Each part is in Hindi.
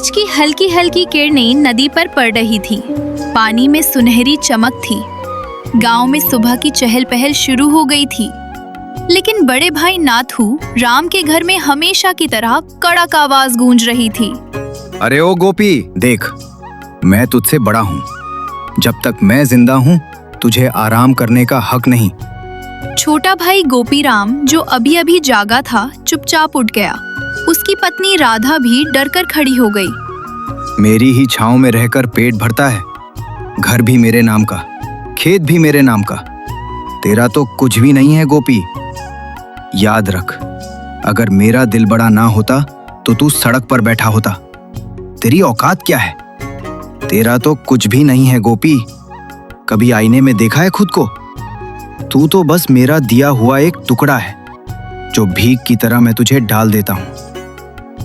सूरज की हल्की हल्की किरणें नदी पर पड़ रही थी। पानी में सुनहरी चमक थी। गांव में सुबह की चहल पहल शुरू हो गई थी। लेकिन बड़े भाई नाथू राम के घर में हमेशा की तरह कड़क आवाज गूंज रही थी। अरे ओ गोपी, देख, मैं तुझसे बड़ा हूँ। जब तक मैं जिंदा हूँ तुझे आराम करने का हक नहीं। छोटा भाई गोपीराम, जो अभी अभी जागा था, चुपचाप उठ गया। उसकी पत्नी राधा भी डरकर खड़ी हो गई। मेरी ही छांव में रहकर पेट भरता है। घर भी मेरे नाम का, खेत भी मेरे नाम का। तेरा तो कुछ भी नहीं है गोपी। याद रख, अगर मेरा दिल बड़ा ना होता तो तू सड़क पर बैठा होता। तेरी औकात क्या है? तेरा तो कुछ भी नहीं है गोपी। कभी आईने में देखा है खुद को? तू तो बस मेरा दिया हुआ एक टुकड़ा है जो भीख की तरह मैं तुझे डाल देता हूँ।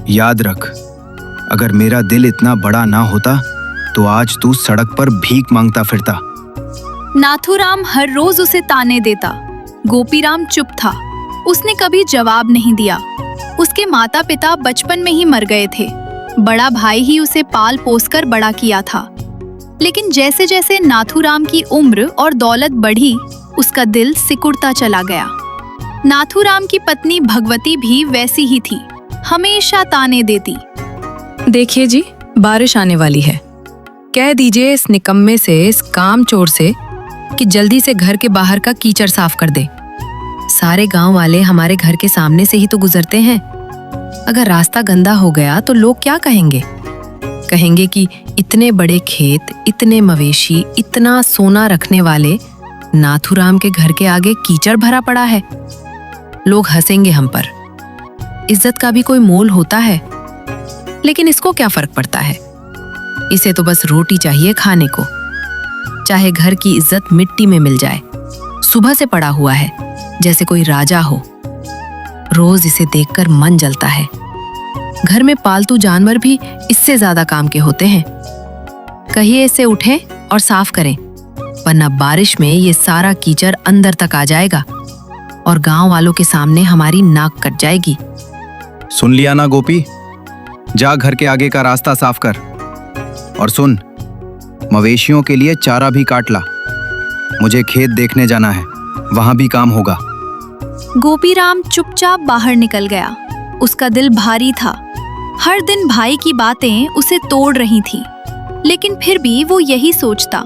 याद रख, अगर मेरा दिल इतना बड़ा ना होता तो आज तू सड़क पर भीख मांगता फिरता। नाथूराम हर रोज उसे ताने देता। गोपीराम चुप था। उसने कभी जवाब नहीं दिया। उसके माता पिता बचपन में ही मर गए थे। बड़ा भाई ही उसे पाल पोस कर बड़ा किया था। लेकिन जैसे जैसे नाथूराम की उम्र और दौलत बढ़ी, उसका दिल सिकुड़ता चला गया। नाथूराम की पत्नी भगवती भी वैसी ही थी, हमेशा ताने देती। देखिए जी, बारिश आने वाली है। कह दीजिए इस निकम्मे से, इस कामचोर से कि जल्दी से घर के बाहर का कीचड़ साफ कर दे। सारे गांव वाले हमारे घर के सामने से ही तो गुजरते हैं। अगर रास्ता गंदा हो गया तो लोग क्या कहेंगे? कहेंगे कि इतने बड़े खेत, इतने मवेशी, इतना सोना रखने वाले नाथूराम के घर के आगे कीचड़ भरा पड़ा है। लोग हंसेंगे हम पर। इज्जत का भी कोई मोल होता है। लेकिन इसको क्या फर्क पड़ता है? इसे तो बस रोटी चाहिए खाने को। चाहे घर की इज्जत मिट्टी में मिल जाए। सुबह से पड़ा हुआ है जैसे कोई राजा हो। रोज इसे देखकर मन जलता है। घर में पालतू जानवर भी इससे ज्यादा काम के होते हैं। कहिए इसे उठें और साफ करें, वरना बारिश में ये सारा कीचड़ अंदर तक आ जाएगा और गांव वालों के सामने हमारी नाक कट जाएगी। सुन लिया ना गोपी? जा घर के आगे का रास्ता साफ कर। और सुन, मवेशियों के लिए चारा भी काट ला। मुझे खेत देखने जाना है, वहां भी काम होगा। गोपीराम चुपचाप बाहर निकल गया। उसका दिल भारी था। हर दिन भाई की बातें उसे तोड़ रही थी। लेकिन फिर भी वो यही सोचता,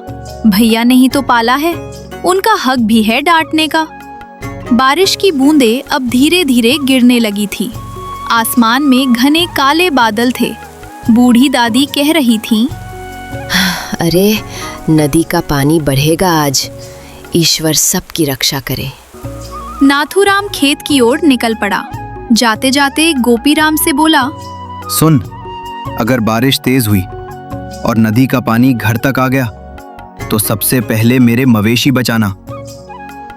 भैया ने ही तो पाला है, उनका हक भी है डांटने का। बारिश की बूंदें अब धीरे धीरे गिरने लगी थी। आसमान में घने काले बादल थे। बूढ़ी दादी कह रही थी, अरे नदी का पानी बढ़ेगा आज। ईश्वर सबकी रक्षा करे। नाथूराम खेत की ओर निकल पड़ा। जाते जाते गोपीराम से बोला, सुन, अगर बारिश तेज हुई और नदी का पानी घर तक आ गया तो सबसे पहले मेरे मवेशी बचाना।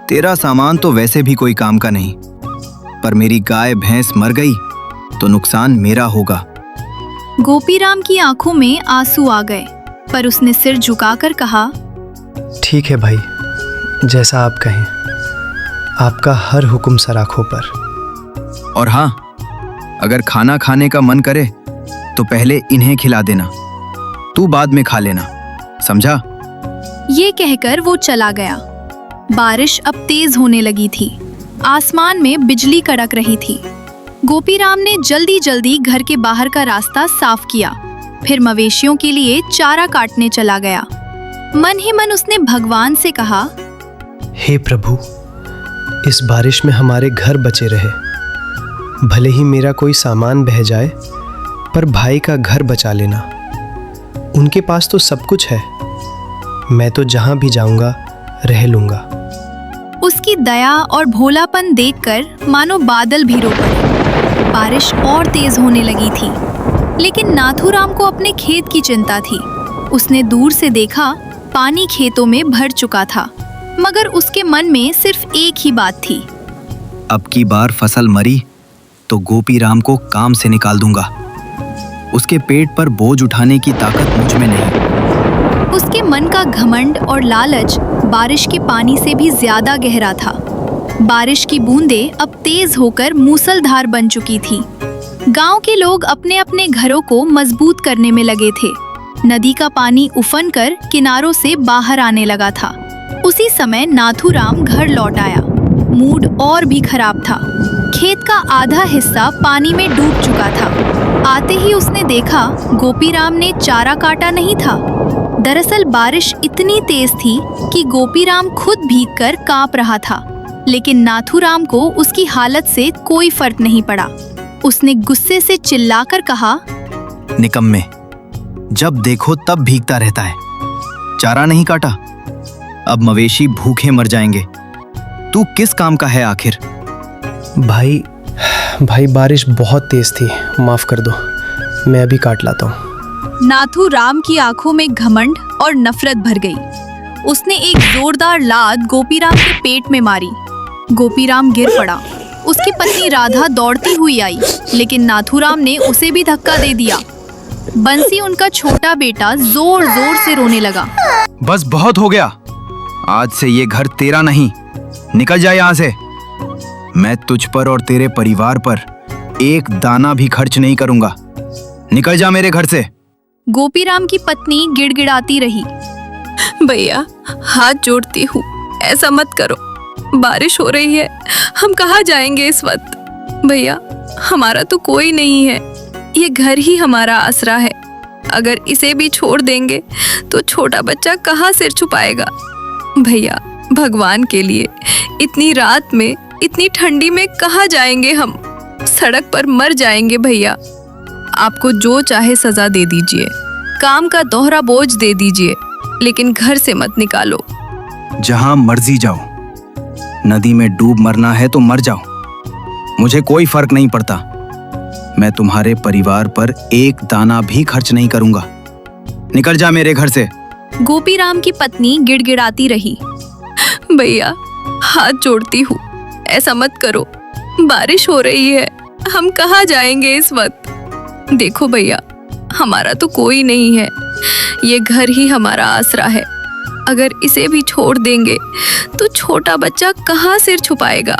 तेरा सामान तो वैसे भी कोई काम का नहीं, पर मेरी गाय भैंस मर गई तो नुकसान मेरा होगा। गोपीराम की आंखों में आंसू आ गए, पर उसने सिर झुकाकर कहा, ठीक है भाई, जैसा आप कहें। आपका हर हुक्म सर आंखों पर। और हाँ, अगर खाना खाने का मन करे तो पहले इन्हें खिला देना, तू बाद में खा लेना, समझा? ये कहकर वो चला गया। बारिश अब तेज होने लगी थी। आसमान में बिजली कड़क रही थी। गोपीराम ने जल्दी जल्दी घर के बाहर का रास्ता साफ किया। फिर मवेशियों के लिए चारा काटने चला गया। मन ही मन उसने भगवान से कहा, हे प्रभु, इस बारिश में हमारे घर बचे रहे। भले ही मेरा कोई सामान बह जाए, पर भाई का घर बचा लेना। उनके पास तो सब कुछ है। मैं तो जहां भी जाऊंगा रह लूंगा। उसकी दया और भोलापन देखकर मानो बादल भी रो पड़े। बारिश और तेज होने लगी थी। लेकिन नाथूराम को अपने खेत की चिंता थी। उसने दूर से देखा, पानी खेतों में भर चुका था, मगर उसके मन में सिर्फ एक ही बात थी, अब की बार फसल मरी तो गोपीराम को काम से निकाल दूंगा। उसके पेट पर बोझ उठाने की ताकत मुझ में नहीं। उसके मन का घमंड और लालच बारिश के पानी से भी ज्यादा गहरा था। बारिश की बूंदें अब तेज होकर मूसलधार बन चुकी थी। गांव के लोग अपने अपने घरों को मजबूत करने में लगे थे। नदी का पानी उफन कर किनारों से बाहर आने लगा था। उसी समय नाथूराम घर लौट आया। मूड और भी खराब था। खेत का आधा हिस्सा पानी में डूब चुका था। आते ही उसने देखा गोपीराम ने चारा काटा नहीं था। दरअसल बारिश इतनी तेज थी कि गोपीराम खुद भीगकर कांप रहा था, लेकिन नाथूराम को उसकी हालत से कोई फर्क नहीं पड़ा। उसने गुस्से से चिल्लाकर कहा, निकम्मे, जब देखो तब भीगता रहता है। चारा नहीं काटा, अब मवेशी भूखे मर जाएंगे। तू किस काम का है आखिर? भाई बारिश बहुत तेज थी, माफ कर दो, मैं अभी काट लाता हूँ। नाथूराम की आंखों में घमंड और नफरत भर गई। उसने एक जोरदार लात गोपीराम के पेट में मारी। गोपीराम गिर पड़ा। उसकी पत्नी राधा दौड़ती हुई आई, लेकिन नाथूराम ने उसे भी धक्का दे दिया। बंसी, उनका छोटा बेटा, जोर जोर से रोने लगा। बस बहुत हो गया। आज से ये घर तेरा नहीं। निकल जा यहाँ से। मैं तुझ पर और तेरे परिवार पर एक दाना भी खर्च नहीं करूंगा। निकल जा मेरे घर से। गोपीराम की पत्नी गिड़गिड़ाती रही। भैया, हाथ जोड़ती हूँ, ऐसा मत करो। बारिश हो रही है, हम कहाँ जाएंगे इस वक्त? भैया, हमारा तो कोई नहीं है। ये घर ही हमारा आसरा है। अगर इसे भी छोड़ देंगे तो छोटा बच्चा कहाँ सिर छुपाएगा? भैया, भगवान के लिए, इतनी रात में, इतनी ठंडी में कहाँ जाएंगे हम? सड़क पर मर जाएंगे भैया। आपको जो चाहे सजा दे दीजिए, काम का दोहरा बोझ दे दीजिए, लेकिन घर से मत निकालो। जहां मर्जी जाओ। नदी में डूब मरना है तो मर जाओ, मुझे कोई फर्क नहीं पड़ता। मैं तुम्हारे परिवार पर एक दाना भी खर्च नहीं करूंगा। निकल जा मेरे घर से। गोपीराम की पत्नी गिड़गिड़ाती रही। भैया, हाथ जोड़ती हूँ, ऐसा मत करो। बारिश हो रही है, हम कहाँ जाएंगे इस वक्त? देखो भैया, हमारा तो कोई नहीं है। ये घर ही हमारा आसरा है। अगर इसे भी छोड़ देंगे तो छोटा बच्चा कहाँ सिर छुपाएगा?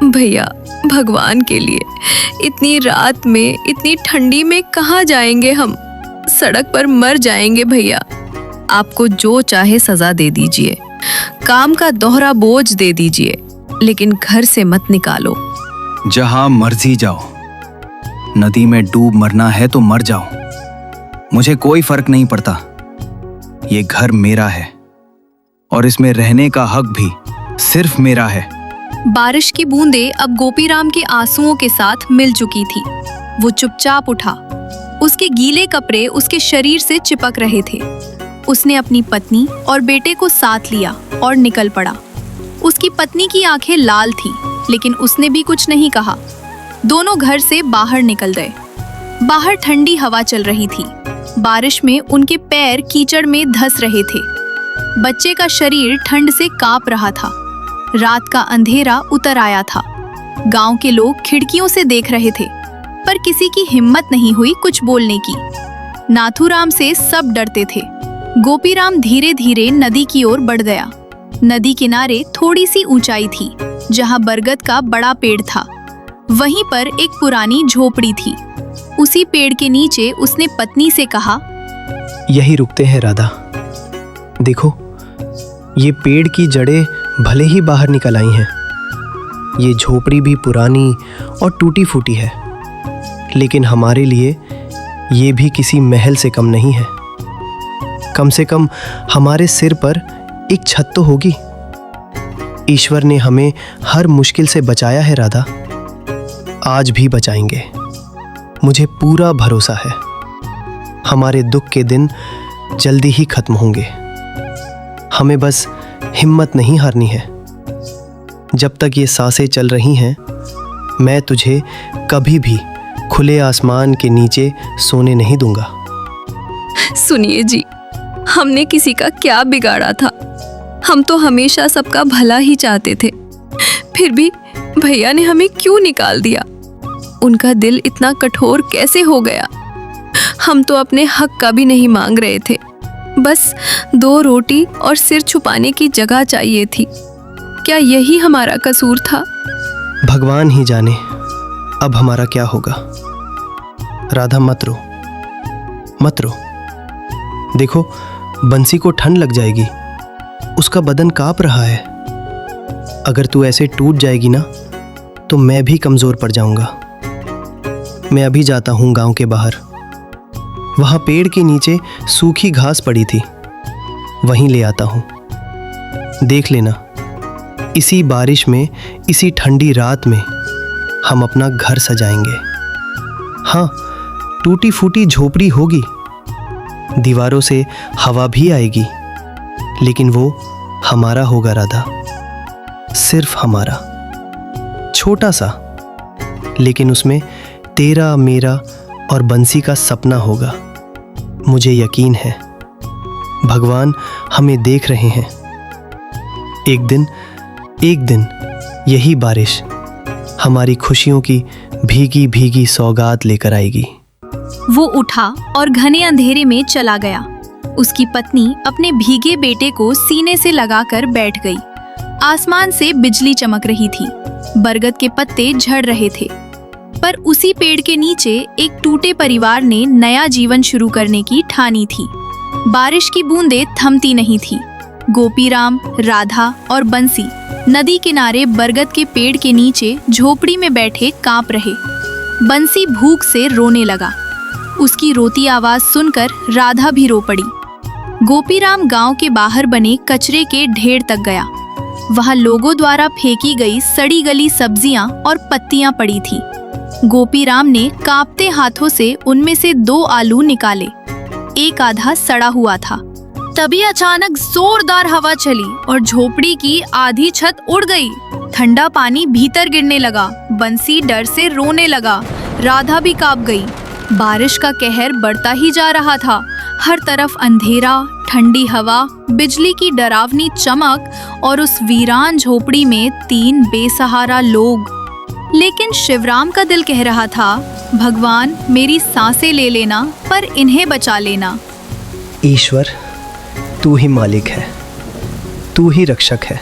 भैया, भगवान के लिए, इतनी रात में, इतनी ठंडी में कहाँ जाएंगे हम? सड़क पर मर जाएंगे भैया। आपको जो चाहे सजा दे दीजिए, काम का दोहरा बोझ दे दीजिए, लेकिन घर से मत निकालो। जहां मर्जी जाओ। नदी में डूब मरना है तो मर जाओ, मुझे कोई फर्क नहीं पड़ता। ये घर मेरा है और इसमें रहने का हक भी सिर्फ मेरा है। बारिश की बूंदें अब गोपीराम के आंसुओं के साथ मिल चुकी थी। वो चुपचाप उठा। उसके गीले कपड़े उसके शरीर से चिपक रहे थे। उसने अपनी पत्नी और बेटे को साथ लिया और निकल पड़ा। उसकी पत्नी की आंखें लाल थीं, लेकिन उसने भी कुछ नहीं कहा। दोनों घर से बाहर निकल गए। बाहर ठंडी हवा चल रही थी। बारिश में उनके पैर कीचड़ में धंस रहे थे। बच्चे का शरीर ठंड से कांप रहा था। रात का अंधेरा उतर आया था। गांव के लोग खिड़कियों से देख रहे थे, पर किसी की हिम्मत नहीं हुई कुछ बोलने की। नाथूराम से सब डरते थे। गोपीराम धीरे धीरे नदी की ओर बढ़ गया। नदी किनारे थोड़ी सी ऊंचाई थी, जहां बरगद का बड़ा पेड़ था। वहीं पर एक पुरानी झोपड़ी थी। उसी पेड़ के नीचे उसने पत्नी से कहा, यही रुकते हैं राधा। देखो, ये पेड़ की जड़ें भले ही बाहर निकल आई हैं। ये झोपड़ी भी पुरानी और टूटी फूटी है, लेकिन हमारे लिए ये भी किसी महल से कम नहीं है। कम से कम हमारे सिर पर एक छत तो होगी। ईश्वर ने हमें हर मुश्किल से बचाया है राधा, आज भी बचाएंगे। मुझे पूरा भरोसा है। हमारे दुख के दिन जल्दी ही खत्म होंगे। हमें बस हिम्मत नहीं हारनी है। जब तक ये सांसें चल रही हैं, मैं तुझे कभी भी खुले आसमान के नीचे सोने नहीं दूंगा। सुनिए जी, हमने किसी का क्या बिगाड़ा था? हम तो हमेशा सबका भला ही चाहते थे। फिर भी भैया ने हमें क्यों निकाल दिया? उनका दिल इतना कठोर कैसे हो गया? हम तो अपने हक का भी नहीं मांग रहे थे। बस 2 रोटी और सिर छुपाने की जगह चाहिए थी। क्या यही हमारा कसूर था? भगवान ही जाने अब हमारा क्या होगा। राधा मत रो, मत रो। देखो बंसी को ठंड लग जाएगी, उसका बदन कांप रहा है। अगर तू ऐसे टूट जाएगी ना तो मैं भी कमज़ोर पड़ जाऊंगा। मैं अभी जाता हूँ गांव के बाहर, वहाँ पेड़ के नीचे सूखी घास पड़ी थी, वहीं ले आता हूँ। देख लेना, इसी बारिश में, इसी ठंडी रात में हम अपना घर सजाएंगे। हाँ, टूटी फूटी झोपड़ी होगी, दीवारों से हवा भी आएगी, लेकिन वो हमारा होगा राधा, सिर्फ हमारा। छोटा सा, लेकिन उसमें तेरा, मेरा और बंसी का सपना होगा। मुझे यकीन है भगवान हमें देख रहे हैं। एक दिन यही बारिश हमारी खुशियों की भीगी भीगी सौगात लेकर आएगी। वो उठा और घने अंधेरे में चला गया। उसकी पत्नी अपने भीगे बेटे को सीने से लगाकर बैठ गई। आसमान से बिजली चमक रही थी, बरगद के पत्ते झड़ रहे थे। पर उसी पेड़ के नीचे एक टूटे परिवार ने नया जीवन शुरू करने की ठानी थी। बारिश की बूंदें थमती नहीं थी। गोपीराम, राधा और बंसी नदी किनारे बरगद के पेड़ के नीचे झोपड़ी में बैठे कांप रहे। बंसी भूख से रोने लगा। उसकी रोती आवाज सुनकर राधा भी रो पड़ी। गोपीराम गांव के बाहर बने कचरे के ढेर तक गया। वहां लोगों द्वारा फेंकी गई सड़ी गली सब्जियां और पत्तियां पड़ी थी। गोपीराम ने कांपते हाथों से उनमें से 2 आलू निकाले। एक आधा सड़ा हुआ था। तभी अचानक जोरदार हवा चली और झोपड़ी की आधी छत उड़ गई। ठंडा पानी भीतर गिरने लगा। बंसी डर से रोने लगा। राधा भी कांप गई। बारिश का कहर बढ़ता ही जा रहा था। हर तरफ अंधेरा, ठंडी हवा, बिजली की डरावनी चमक और उस वीरान झोपड़ी में 3 बेसहारा लोग। लेकिन शिवराम का दिल कह रहा था, भगवान मेरी सांसें ले लेना पर इन्हें बचा लेना। ईश्वर, तू ही मालिक है, तू ही रक्षक है।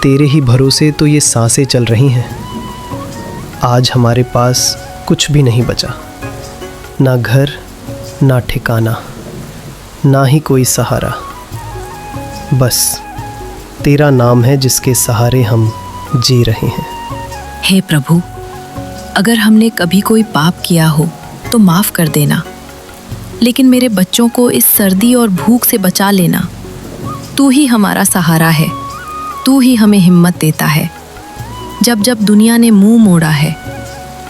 तेरे ही भरोसे तो ये सांसें चल रही हैं। आज हमारे पास कुछ भी नहीं बचा, ना घर, ना ठिकाना, ना ही कोई सहारा। बस तेरा नाम है जिसके सहारे हम जी रहे हैं। हे प्रभु, अगर हमने कभी कोई पाप किया हो तो माफ कर देना, लेकिन मेरे बच्चों को इस सर्दी और भूख से बचा लेना। तू ही हमारा सहारा है, तू ही हमें हिम्मत देता है। जब जब दुनिया ने मुंह मोड़ा है,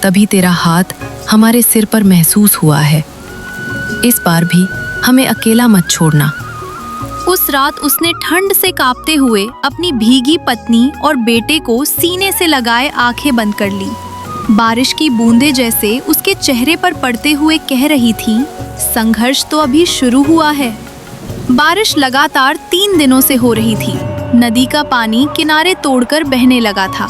तभी तेरा हाथ हमारे सिर पर महसूस हुआ है। इस बार भी हमें अकेला मत छोड़ना। उस रात उसने ठंड से कांपते हुए अपनी भीगी पत्नी और बेटे को सीने से लगाए आंखें बंद कर ली। बारिश की बूंदें जैसे उसके चेहरे पर पड़ते हुए कह रही थी, संघर्ष तो अभी शुरू हुआ है। बारिश लगातार 3 दिनों से हो रही थी। नदी का पानी किनारे तोड़कर बहने लगा था।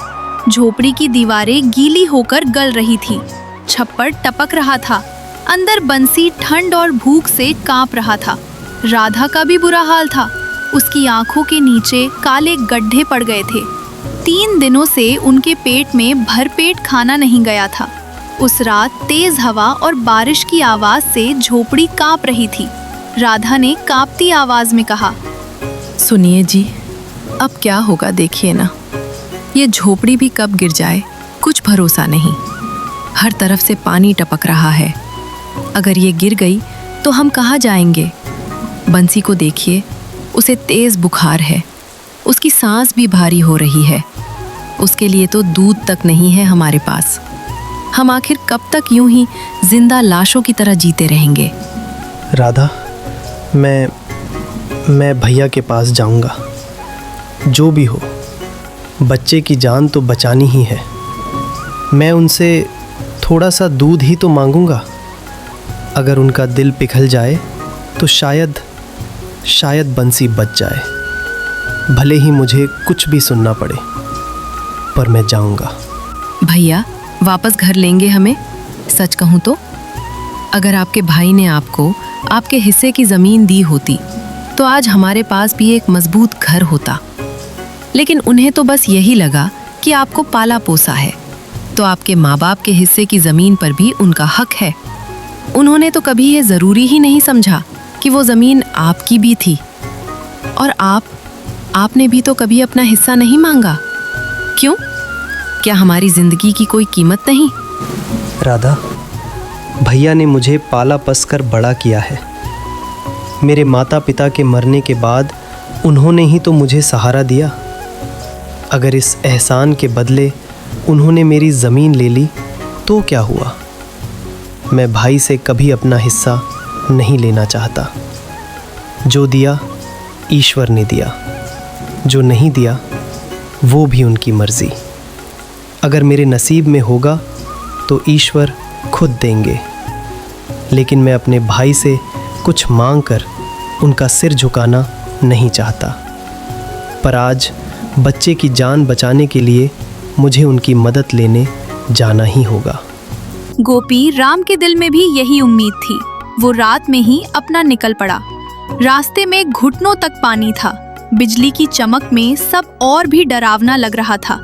झोपड़ी की दीवारें गीली होकर गल रही थी। छप्पर टपक रहा था। अंदर बंसी ठंड और भूख से कांप रहा था। राधा का भी बुरा हाल था। उसकी आंखों के नीचे काले गड्ढे पड़ गए थे। 3 दिनों से उनके पेट में भरपेट खाना नहीं गया था। उस रात तेज हवा और बारिश की आवाज से झोपड़ी कांप रही थी। राधा ने कांपती आवाज में कहा, सुनिए जी, अब क्या होगा देखिए ना। ये झोपड़ी भी कब गिर जाए कुछ भरोसा नहीं। हर तरफ से पानी टपक रहा है। अगर ये गिर गई तो हम कहाँ जाएंगे? बंसी को देखिए, उसे तेज बुखार है। उसकी सांस भी भारी हो रही है। उसके लिए तो दूध तक नहीं है हमारे पास। हम आखिर कब तक यूं ही जिंदा लाशों की तरह जीते रहेंगे? राधा, मैं भैया के पास जाऊंगा। जो भी हो, बच्चे की जान तो बचानी ही है। मैं उनसे थोड़ा सा दूध ही तो मांगूंगा। अगर उनका दिल पिघल जाए तो शायद बंसी बच जाए। भले ही मुझे कुछ भी सुनना पड़े, पर मैं जाऊंगा। भैया वापस घर लेंगे हमें? सच कहूँ तो अगर आपके भाई ने आपको आपके हिस्से की ज़मीन दी होती तो आज हमारे पास भी एक मजबूत घर होता। लेकिन उन्हें तो बस यही लगा कि आपको पाला पोसा है। तो आपके माँ बाप के हिस्से की जमीन पर भी उनका हक है। उन्होंने तो कभी ये जरूरी ही नहीं समझा कि वो जमीन आपकी भी थी। और आपने भी तो कभी अपना हिस्सा नहीं मांगा। क्यों? क्या हमारी जिंदगी की कोई कीमत नहीं? राधा, भैया ने मुझे पाला पस कर बड़ा किया है। मेरे माता पिता के मरने के बाद उन्होंने ही तो मुझे सहारा दिया। अगर इस एहसान के बदले उन्होंने मेरी ज़मीन ले ली तो क्या हुआ? मैं भाई से कभी अपना हिस्सा नहीं लेना चाहता। जो दिया ईश्वर ने दिया, जो नहीं दिया वो भी उनकी मर्ज़ी। अगर मेरे नसीब में होगा तो ईश्वर खुद देंगे, लेकिन मैं अपने भाई से कुछ मांग कर उनका सिर झुकाना नहीं चाहता। पर आज बच्चे की जान बचाने के लिए मुझे उनकी मदद लेने जाना ही होगा। गोपी राम के दिल में भी यही उम्मीद थी। वो रात में ही अपना निकल पड़ा। रास्ते में घुटनों तक पानी था। बिजली की चमक में सब और भी डरावना लग रहा था।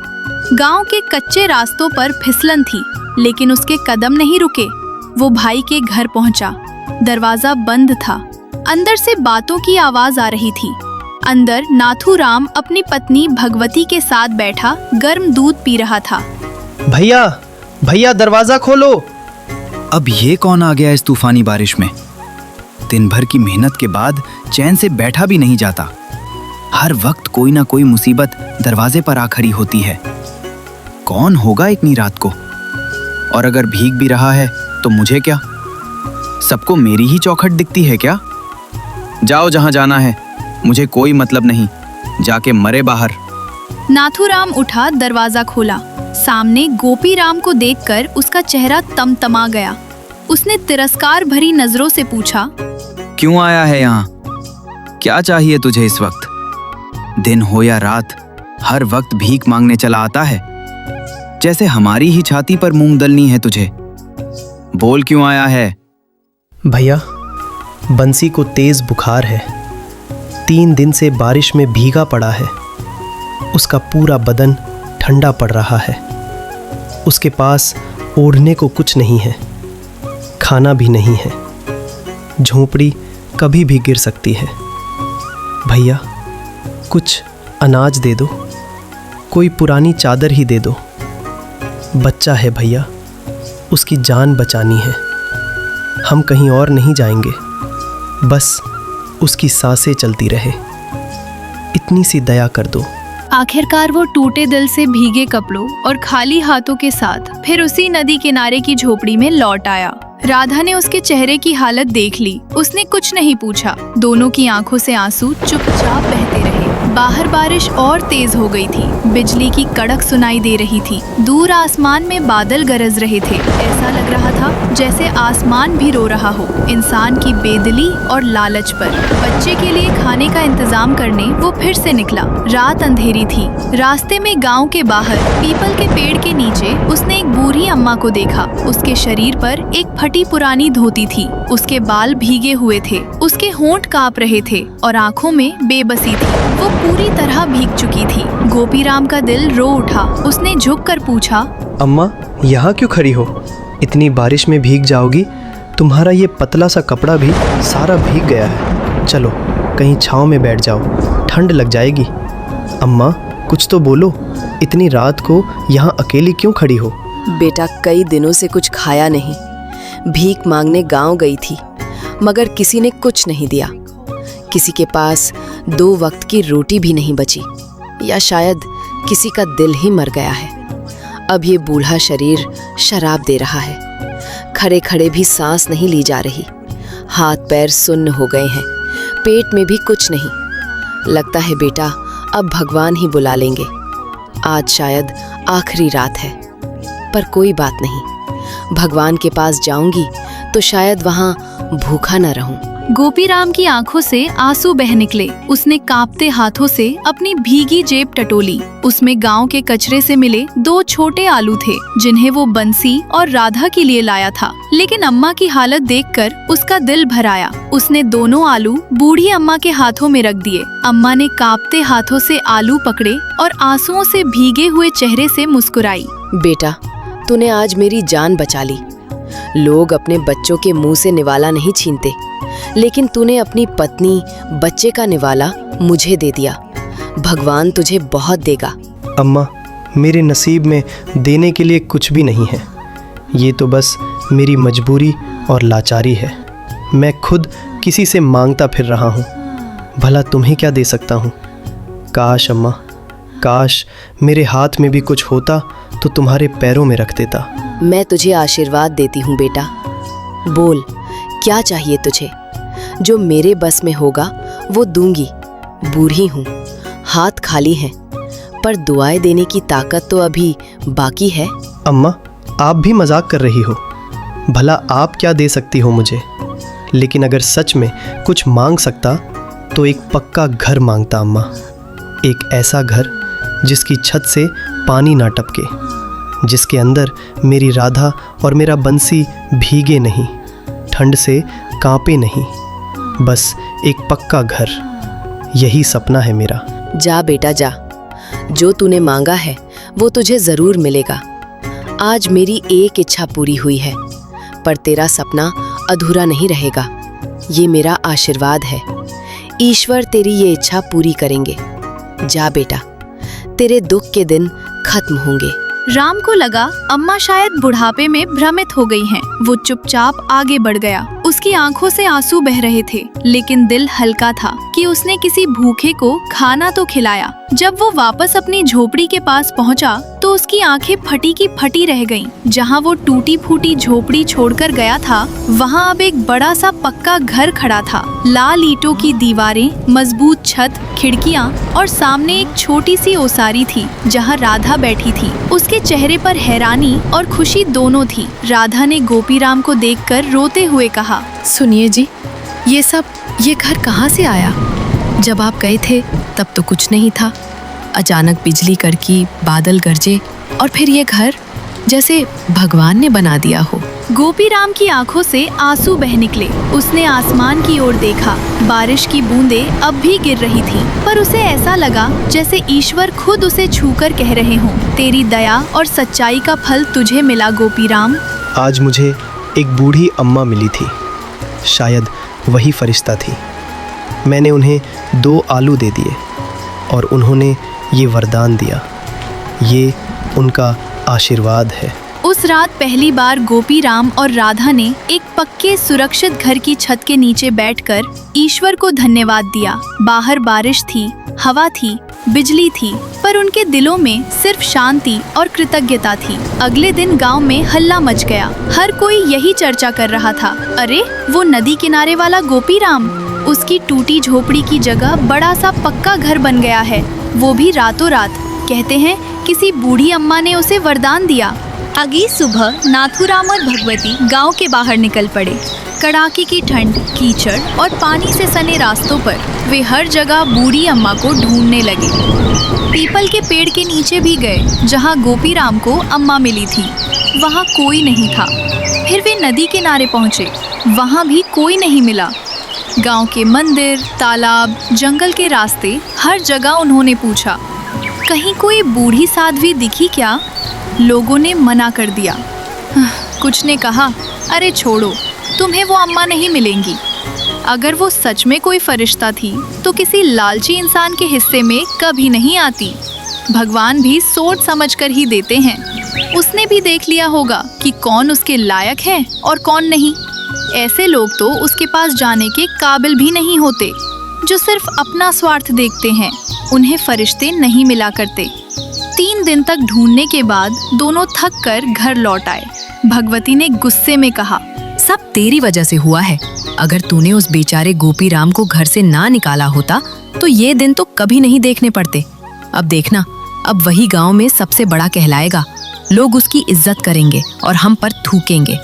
गांव के कच्चे रास्तों पर फिसलन थी, लेकिन उसके कदम नहीं रुके। वो भाई के घर पहुंचा। दरवाजा बंद था। अंदर से बातों की आवाज आ रही थी। अंदर नाथूराम अपनी पत्नी भगवती के साथ बैठा गर्म दूध पी रहा था। भैया, भैया दरवाजा खोलो। अब ये कौन आ गया इस तूफानी बारिश में? दिन भर की मेहनत के बाद चैन से बैठा भी नहीं जाता। हर वक्त कोई ना कोई मुसीबत दरवाजे पर आ खड़ी होती है। कौन होगा इतनी रात को? और अगर भीग भी रहा है तो मुझे क्या? सबको मेरी ही चौखट दिखती है क्या? जाओ जहां जाना है, मुझे कोई मतलब नहीं। जाके मरे बाहर। नाथूराम उठा, दरवाजा खोला। सामने गोपीराम को देखकर उसका चेहरा तमतमा गया। उसने तिरस्कार भरी नजरों से पूछा, क्यों आया है यहाँ? क्या चाहिए तुझे इस वक्त? दिन हो या रात, हर वक्त भीख मांगने चला आता है। जैसे हमारी ही छाती पर मूंग दलनी है तुझे। बोल क्यों आया है? भैया, बंसी को तेज बुखार है। 3 दिन से बारिश में भीगा पड़ा है। उसका पूरा बदन ठंडा पड़ रहा है। उसके पास ओढ़ने को कुछ नहीं है, खाना भी नहीं है। झोंपड़ी कभी भी गिर सकती है। भैया, कुछ अनाज दे दो, कोई पुरानी चादर ही दे दो। बच्चा है भैया, उसकी जान बचानी है। हम कहीं और नहीं जाएंगे, बस उसकी सांसें चलती रहे। इतनी सी दया कर दो। आखिरकार वो टूटे दिल से भीगे कपड़ों और खाली हाथों के साथ फिर उसी नदी किनारे की झोपड़ी में लौट आया। राधा ने उसके चेहरे की हालत देख ली। उसने कुछ नहीं पूछा। दोनों की आंखों से आंसू चुपचाप बहते रहे। बाहर बारिश और तेज हो गई थी। बिजली की कड़क सुनाई दे रही थी। दूर आसमान में बादल गरज रहे थे। ऐसा लग रहा था जैसे आसमान भी रो रहा हो इंसान की बेदिली और लालच पर। बच्चे के लिए खाने का इंतजाम करने वो फिर से निकला। रात अंधेरी थी। रास्ते में गांव के बाहर पीपल के पेड़ के नीचे उसने एक बूढ़ी अम्मा को देखा। उसके शरीर पर एक फटी पुरानी धोती थी। उसके बाल भीगे हुए थे। उसके होंठ कांप रहे थे और आंखों में बेबसी थी। वो पूरी तरह भीग चुकी थी। गोपीराम का दिल रो उठा। उसने झुककर पूछा, अम्मा, यहाँ क्यों खड़ी हो? इतनी बारिश में भीग जाओगी? तुम्हारा ये पतला सा कपड़ा भी सारा भीग गया है। चलो कहीं छांव में बैठ जाओ, ठंड लग जाएगी। अम्मा, कुछ तो बोलो, इतनी रात को यहाँ अकेली क्यों खड़ी हो? बेटा, कई दिनों से कुछ खाया नहीं। भीख मांगने गांव गई थी, मगर किसी ने कुछ नहीं दिया। किसी के पास 2 वक्त की रोटी भी नहीं बची, या शायद किसी का दिल ही मर गया है। अब ये बूढ़ा शरीर शराब दे रहा है। खड़े खड़े भी सांस नहीं ली जा रही। हाथ पैर सुन्न हो गए हैं। पेट में भी कुछ नहीं। लगता है बेटा, अब भगवान ही बुला लेंगे। आज शायद आखिरी रात है, पर कोई बात नहीं। भगवान के पास जाऊंगी तो शायद वहां भूखा न रहूं। गोपीराम की आंखों से आंसू बह निकले। उसने कांपते हाथों से अपनी भीगी जेब टटोली। उसमें गांव के कचरे से मिले 2 छोटे आलू थे, जिन्हें वो बंसी और राधा के लिए लाया था। लेकिन अम्मा की हालत देखकर उसका दिल भर आया। उसने दोनों आलू बूढ़ी अम्मा के हाथों में रख दिए। अम्मा ने कांपते हाथों से आलू पकड़े और आंसुओं से भीगे हुए चेहरे से मुस्कुराई। बेटा, तूने आज मेरी जान बचा ली। लोग अपने बच्चों के मुंह से निवाला नहीं छीनते, लेकिन तूने अपनी पत्नी, बच्चे का निवाला मुझे दे दिया। भगवान तुझे बहुत देगा। अम्मा, मेरे नसीब में देने के लिए कुछ भी नहीं है। ये तो बस मेरी मजबूरी और लाचारी है। मैं खुद किसी से मांगता फिर रहा हूँ। भला तुम्हें क्या दे सकता हूँ? काश अम्मा, काश मेरे हाथ में भी कुछ होता तो तुम्हारे पैरों में रख देता। मैं तुझे आशीर्वाद देती हूँ बेटा। बोल, क्या चाहिए तुझे? जो मेरे बस में होगा वो दूंगी। बूढ़ी हूँ, हाथ खाली हैं, पर दुआएं देने की ताकत तो अभी बाकी है। अम्मा, आप भी मजाक कर रही हो। भला आप क्या दे सकती हो मुझे? लेकिन अगर सच में कुछ मांग सकता तो एक पक्का घर मांगता अम्मा। एक ऐसा घर जिसकी छत से पानी ना टपके, जिसके अंदर मेरी राधा और मेरा बंसी भीगे नहीं, ठंड से कांपे नहीं। बस एक पक्का घर, यही सपना है मेरा। जा बेटा जा, जो तूने मांगा है वो तुझे जरूर मिलेगा। आज मेरी एक इच्छा पूरी हुई है, पर तेरा सपना अधूरा नहीं रहेगा। ये मेरा आशीर्वाद है। ईश्वर तेरी ये इच्छा पूरी करेंगे। जा बेटा, तेरे दुख के दिन खत्म होंगे। राम को लगा अम्मा शायद बुढ़ापे में भ्रमित हो गई हैं। वो चुपचाप आगे बढ़ गया। उसकी आंखों से आंसू बह रहे थे, लेकिन दिल हल्का था कि उसने किसी भूखे को खाना तो खिलाया। जब वो वापस अपनी झोपड़ी के पास पहुंचा, तो उसकी आंखें फटी की फटी रह गईं। जहां वो टूटी फूटी झोपड़ी छोड़कर गया था, वहां अब एक बड़ा सा पक्का घर खड़ा था। लाल ईंटों की दीवारें, मजबूत छत, खिड़कियां और सामने एक छोटी सी ओसारी थी जहां राधा बैठी थी। उसके चेहरे पर हैरानी और खुशी दोनों थी। राधा ने गोपीराम को देखकर रोते हुए कहा, सुनिए जी, ये घर कहाँ से आया? जब आप गए थे तब तो कुछ नहीं था। अचानक बिजली कड़की, बादल गरजे और फिर ये घर जैसे भगवान ने बना दिया हो। गोपीराम की आंखों से आंसू बह निकले। उसने आसमान की ओर देखा। बारिश की बूंदें अब भी गिर रही थीं, पर उसे ऐसा लगा जैसे ईश्वर खुद उसे छूकर कह रहे हों, तेरी दया और सच्चाई का फल तुझे मिला गोपीराम। आज मुझे एक बूढ़ी अम्मा मिली थी। शायद वही फरिश्ता थी। मैंने उन्हें 2 आलू दे दिए और उन्होंने ये वरदान दिया। ये उनका आशीर्वाद है। उस रात पहली बार गोपीराम और राधा ने एक पक्के सुरक्षित घर की छत के नीचे बैठकर ईश्वर को धन्यवाद दिया। बाहर बारिश थी, हवा थी, बिजली थी, पर उनके दिलों में सिर्फ शांति और कृतज्ञता थी। अगले दिन गांव में हल्ला मच गया। हर कोई यही चर्चा कर रहा था, अरे वो नदी किनारे वाला गोपीराम, उसकी टूटी झोपड़ी की जगह बड़ा सा पक्का घर बन गया है, वो भी रातों रात। कहते हैं किसी बूढ़ी अम्मा ने उसे वरदान दिया। अगली सुबह नाथूराम और भगवती गांव के बाहर निकल पड़े। कड़ाके की ठंड, कीचड़ और पानी से सने रास्तों पर वे हर जगह बूढ़ी अम्मा को ढूंढने लगे। पीपल के पेड़ के नीचे भी गए जहां गोपीराम को अम्मा मिली थी। वहां कोई नहीं था। फिर वे नदी किनारे पहुंचे। वहां भी कोई नहीं मिला। गांव के मंदिर, तालाब, जंगल के रास्ते, हर जगह उन्होंने पूछा, कहीं कोई बूढ़ी साध्वी दिखी क्या? लोगों ने मना कर दिया। कुछ ने कहा, अरे छोड़ो, तुम्हें वो अम्मा नहीं मिलेंगी। अगर वो सच में कोई फरिश्ता थी तो किसी लालची इंसान के हिस्से में कभी नहीं आती। भगवान भी सोच समझ कर ही देते हैं। उसने भी देख लिया होगा कि कौन उसके लायक है और कौन नहीं। ऐसे लोग तो उसके पास जाने के काबिल भी नहीं होते। जो सिर्फ अपना स्वार्थ देखते हैं, उन्हें फरिश्ते नहीं मिला करते। 3 दिन तक ढूंढने के बाद दोनों थक कर घर लौट आए। भगवती ने गुस्से में कहा, सब तेरी वजह से हुआ है। अगर तूने उस बेचारे गोपीराम को घर से ना निकाला होता तो ये दिन तो कभी नहीं देखने पड़ते। अब देखना, अब वही गांव में सबसे बड़ा कहलाएगा। लोग उसकी इज्जत करेंगे और हम पर थूकेंगे।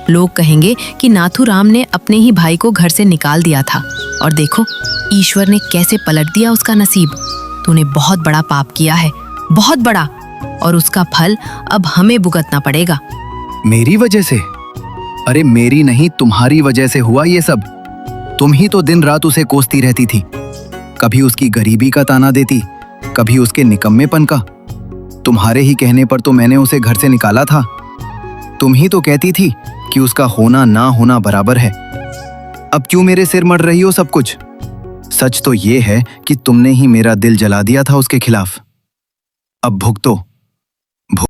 लोग कहेंगे कि नाथूराम ने अपने ही भाई को घर से निकाल दिया था, और देखो ईश्वर ने कैसे पलट दिया उसका नसीब। तूने बहुत बड़ा पाप किया है, बहुत बड़ा, और उसका फल अब हमें भुगतना पड़ेगा। मेरी वजह से? अरे मेरी नहीं, तुम्हारी वजह से हुआ ये सब। तुम ही तो दिन रात उसे कोसती रहती थी। कभी उसकी गरीबी का ताना देती, कभी उसके निकम्मेपन का। तुम्हारे ही कहने पर तो मैंने उसे घर से निकाला था। तुम ही तो कहती थी कि उसका होना ना होना बराबर है। अब क्यों मेरे सिर मढ़ रही हो सब कुछ? सच तो ये है कि तुमने ही मेरा दिल जला दिया था उसके खिलाफ। अब भुगतो।